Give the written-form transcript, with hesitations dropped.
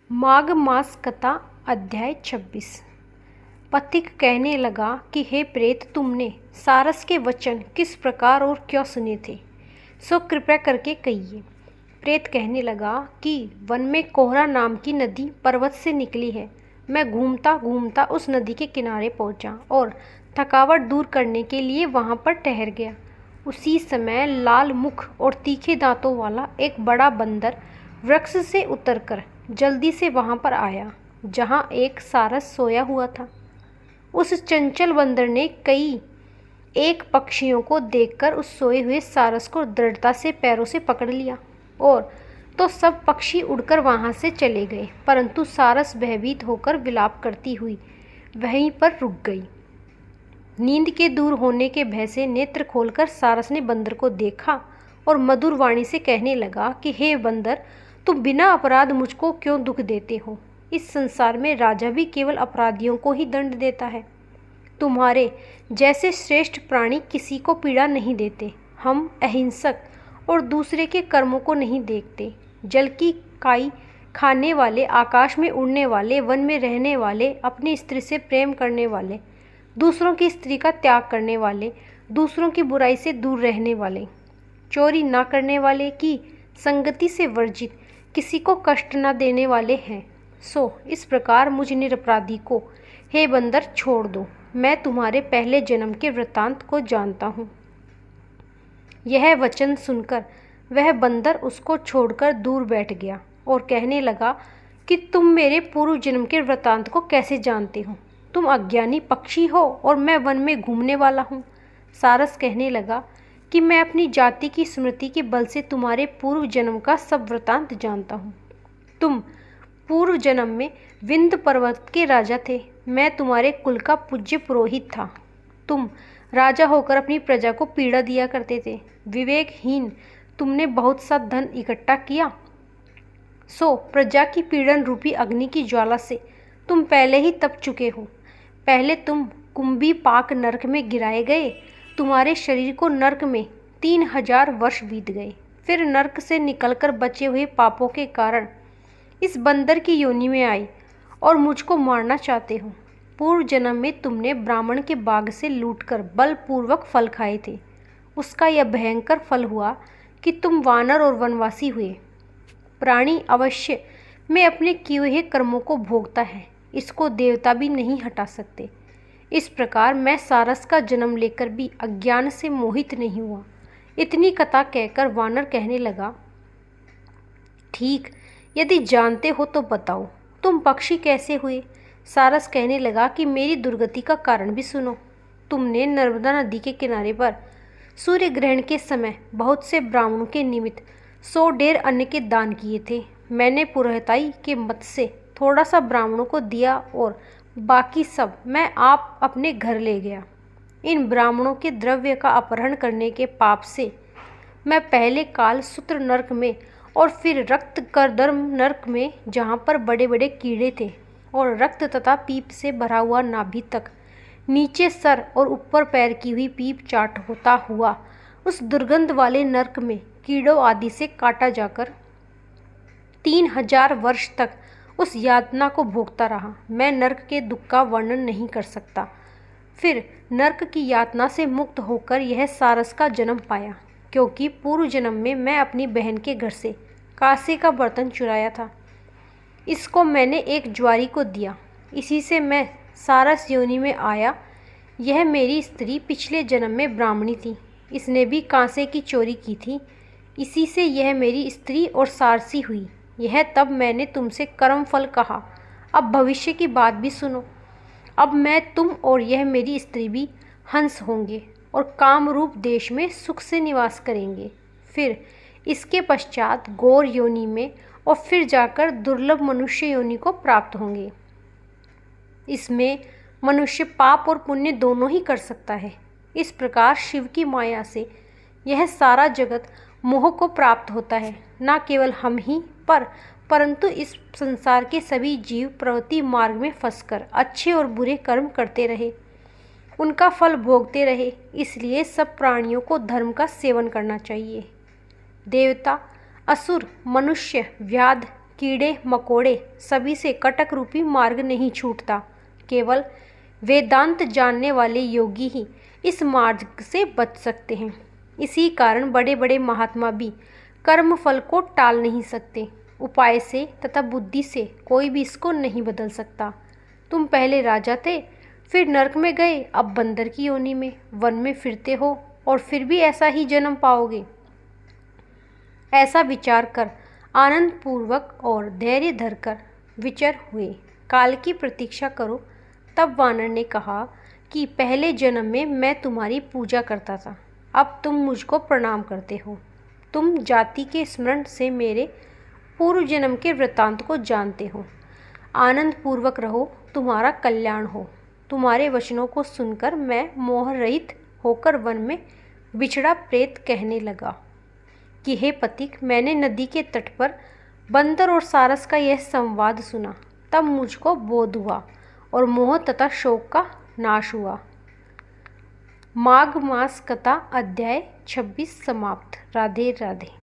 माघ मास कथा अध्याय 26। पथिक कहने लगा कि हे प्रेत, तुमने सारस के वचन किस प्रकार और क्यों सुने थे, सो कृपया करके कहिए। प्रेत कहने लगा कि वन में कोहरा नाम की नदी पर्वत से निकली है। मैं घूमता घूमता उस नदी के किनारे पहुंचा और थकावट दूर करने के लिए वहां पर ठहर गया। उसी समय लाल मुख और तीखे दांतों वाला एक बड़ा बंदर वृक्ष से उतरकर जल्दी से वहां पर आया जहां एक सारस सोया हुआ था। उस चंचल बंदर ने कई एक पक्षियों को देखकर उस सोए हुए सारस को दृढ़ता से पैरों से पकड़ लिया और तो सब पक्षी उड़कर वहां से चले गए, परंतु सारस भयभीत होकर विलाप करती हुई वहीं पर रुक गई। नींद के दूर होने के भय से नेत्र खोलकर सारस ने बंदर को देखा और मधुर वाणी से कहने लगा कि हे बंदर, तुम बिना अपराध मुझको क्यों दुख देते हो। इस संसार में राजा भी केवल अपराधियों को ही दंड देता है। तुम्हारे जैसे श्रेष्ठ प्राणी किसी को पीड़ा नहीं देते। हम अहिंसक और दूसरे के कर्मों को नहीं देखते। जल की काई खाने वाले, आकाश में उड़ने वाले, वन में रहने वाले, अपनी स्त्री से प्रेम करने वाले, दूसरों की स्त्री का त्याग करने वाले, दूसरों की बुराई से दूर रहने वाले, चोरी ना करने वाले, की संगति से वर्जित, किसी को कष्ट न देने वाले हैं। सो इस प्रकार मुझ निरपराधी को हे बंदर छोड़ दो। मैं तुम्हारे पहले जन्म के वृत्तांत को जानता हूँ। यह वचन सुनकर वह बंदर उसको छोड़कर दूर बैठ गया और कहने लगा कि तुम मेरे पूर्व जन्म के वृत्तांत को कैसे जानते हो। तुम अज्ञानी पक्षी हो और मैं वन में घूमने वाला हूँ। सारस कहने लगा कि मैं अपनी जाति की स्मृति के बल से तुम्हारे पूर्व जन्म का सब वृत्तांत जानता हूँ। तुम पूर्व जन्म में विंध्य पर्वत के राजा थे। मैं तुम्हारे कुल का पूज्य पुरोहित था। तुम राजा होकर अपनी प्रजा को पीड़ा दिया करते थे। विवेकहीन तुमने बहुत सा धन इकट्ठा किया, सो प्रजा की पीड़न रूपी अग्नि की ज्वाला से तुम पहले ही तप चुके हो। पहले तुम कुंभी पाक नरक में गिराए गए। तुम्हारे शरीर को नरक में 3000 वर्ष बीत गए। फिर नरक से निकलकर बचे हुए पापों के कारण इस बंदर की योनि में आई और मुझको मारना चाहते हो। पूर्व जन्म में तुमने ब्राह्मण के बाग से लूटकर बलपूर्वक फल खाए थे। उसका यह भयंकर फल हुआ कि तुम वानर और वनवासी हुए। प्राणी अवश्य में अपने किए हुए कर्मों को भोगता है, इसको देवता भी नहीं हटा सकते। इस प्रकार मैं सारस का जन्म लेकर भी अज्ञान से मोहित नहीं हुआ। इतनी कथा कहकर वानर कहने लगा, ठीक, यदि जानते हो तो बताओ, तुम पक्षी कैसे हुए। सारस कहने लगा कि मेरी दुर्गति का कारण भी सुनो। तुमने नर्मदा नदी के किनारे पर सूर्य ग्रहण के समय बहुत से ब्राह्मणों के निमित्त 100 ढेर अन्न के दान किए थे। मैंने पुरोहिताई के मत से थोड़ा सा ब्राह्मणों को दिया और बाकी सब मैं आप अपने घर ले गया। इन ब्राह्मणों के द्रव्य का अपहरण करने के पाप से मैं पहले काल सूत्र नरक में और फिर रक्त कर्दम नरक में, जहाँ पर बड़े बड़े कीड़े थे और रक्त तथा पीप से भरा हुआ नाभि तक, नीचे सर और ऊपर पैर की हुई पीप चाट होता हुआ उस दुर्गंध वाले नरक में कीड़ों आदि से काटा जाकर 3000 वर्ष तक उस यातना को भोगता रहा। मैं नरक के दुख का वर्णन नहीं कर सकता। फिर नरक की यातना से मुक्त होकर यह सारस का जन्म पाया, क्योंकि पूर्व जन्म में मैं अपनी बहन के घर से कांसे का बर्तन चुराया था। इसको मैंने एक ज्वारी को दिया, इसी से मैं सारस योनि में आया। यह मेरी स्त्री पिछले जन्म में ब्राह्मणी थी, इसने भी कांसे की चोरी की थी, इसी से यह मेरी स्त्री और सारसी हुई। यह तब मैंने तुमसे कर्म फल कहा। अब भविष्य की बात भी सुनो। अब मैं, तुम और यह मेरी स्त्री भी हंस होंगे और कामरूप देश में सुख से निवास करेंगे। फिर इसके पश्चात गौर योनि में और फिर जाकर दुर्लभ मनुष्य योनि को प्राप्त होंगे। इसमें मनुष्य पाप और पुण्य दोनों ही कर सकता है। इस प्रकार शिव की माया से यह सारा जगत मोह को प्राप्त होता है। न केवल हम ही परंतु इस संसार के सभी जीव प्रवृत्ति मार्ग में फंसकर अच्छे और बुरे कर्म करते रहे, उनका फल भोगते रहे। इसलिए सब प्राणियों को धर्म का सेवन करना चाहिए। देवता, असुर, मनुष्य, व्याध, कीड़े मकोड़े सभी से कटक रूपी मार्ग नहीं छूटता। केवल वेदांत जानने वाले योगी ही इस मार्ग से बच सकते हैं। इसी कारण बड़े बड़े महात्मा भी कर्म फल को टाल नहीं सकते। उपाय से तथा बुद्धि से कोई भी इसको नहीं बदल सकता। तुम पहले राजा थे, फिर नरक में गए, अब बंदर की योनि में वन में फिरते हो और फिर भी ऐसा ही जन्म पाओगे। ऐसा विचार कर आनंद पूर्वक और धैर्य धरकर विचर हुए। काल की प्रतीक्षा करो। तब वानर ने कहा कि पहले जन्म में मैं तुम्हारी पूजा करता था, अब तुम मुझको प्रणाम करते हो। तुम जाति के स्मरण से मेरे पूर्व जन्म के वृत्तांत को जानते हो। आनंद पूर्वक रहो, तुम्हारा कल्याण हो। तुम्हारे वचनों को सुनकर मैं मोह रहित होकर वन में बिछड़ा प्रेत कहने लगा कि हे पथिक, मैंने नदी के तट पर बंदर और सारस का यह संवाद सुना। तब मुझको बोध हुआ और मोह तथा शोक का नाश हुआ। माघ मास कथा अध्याय 26 समाप्त। राधे राधे।